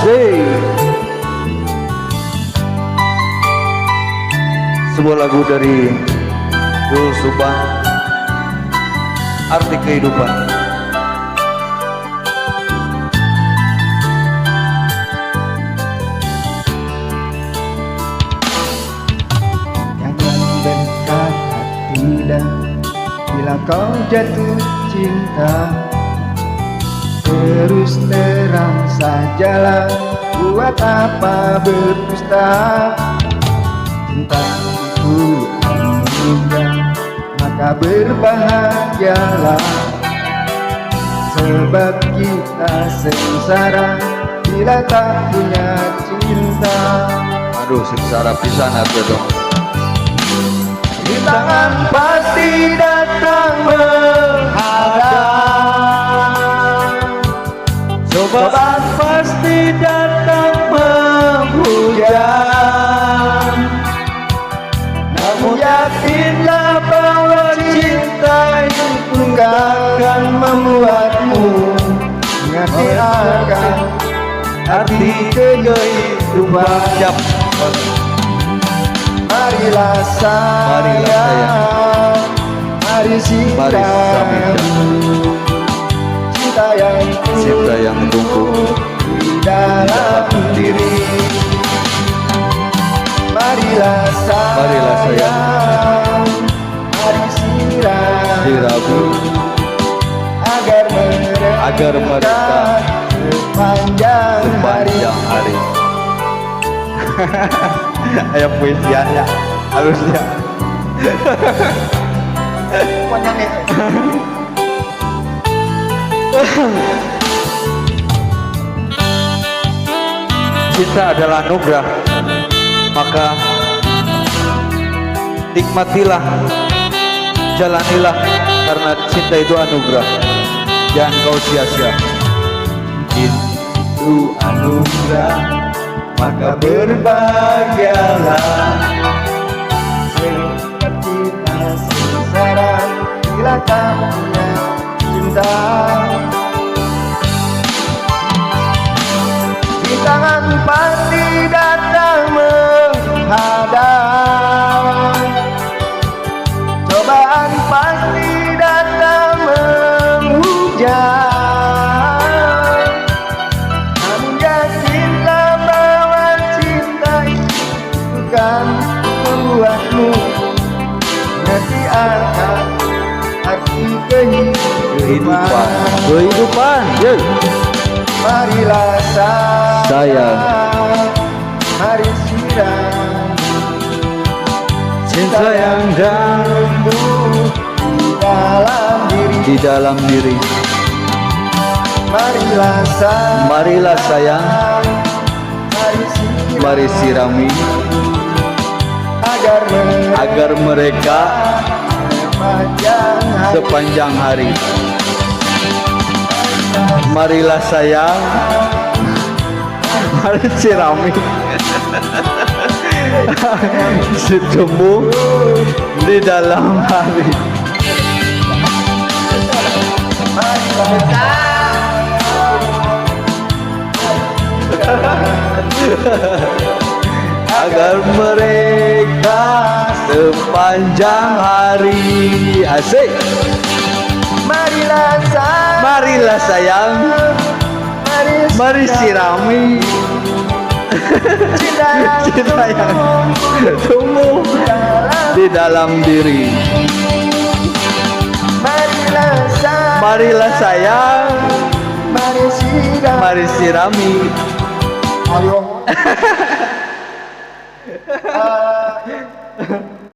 Asik. Sebuah lagu dari Doel Sumbang, Arti Kehidupan. Jangan berkata tidak bila kau jatuh cinta. Terus terang sajalah, buat apa berdusta. Cinta itu anugerah, maka berbahagialah. Sebab kita sengsara bila tak punya cinta. Aduh, sengsara pisan atuh dong. Rintangan pasti datang menghadang, cobaan pasti datang menghujam. Namun yakinlah bahwa cinta itu akan membuatmu mengerti akan arti kehidupan. Siap. Marilah sayang, mari siram cinta yang tumbuh di dalam diri. Marilah sayang, mari siram agar mereka sepanjang hari. Ayah puisiannya harusnya. Cinta adalah anugerah, maka nikmatilah, jalanilah, karena cinta itu anugerah. Jangan kau sia-sia. Itu anugerah, maka berbahagialah. Sebab kita sengsara bila tak punya cinta. Rintangan pasti datang menghadang, cobaan pasti datang menghujam. Namun yakinlah bahwa cinta itu bukan membuatmu mengerti akan arti kehidupan. Yeah. Marilah sayang, mari siram cinta yang tumbuh di dalam diri. Marilah sayang, Mari sirami agar mereka sepanjang hari. Marilah sayang, mari sirami tumbuh di dalam hari. Agar mereka sepanjang hari. Asik. Marilah sayang, mari sirami cinta yang tumbuh di dalam diri. Marilah sayang, mari sirami. Ayo.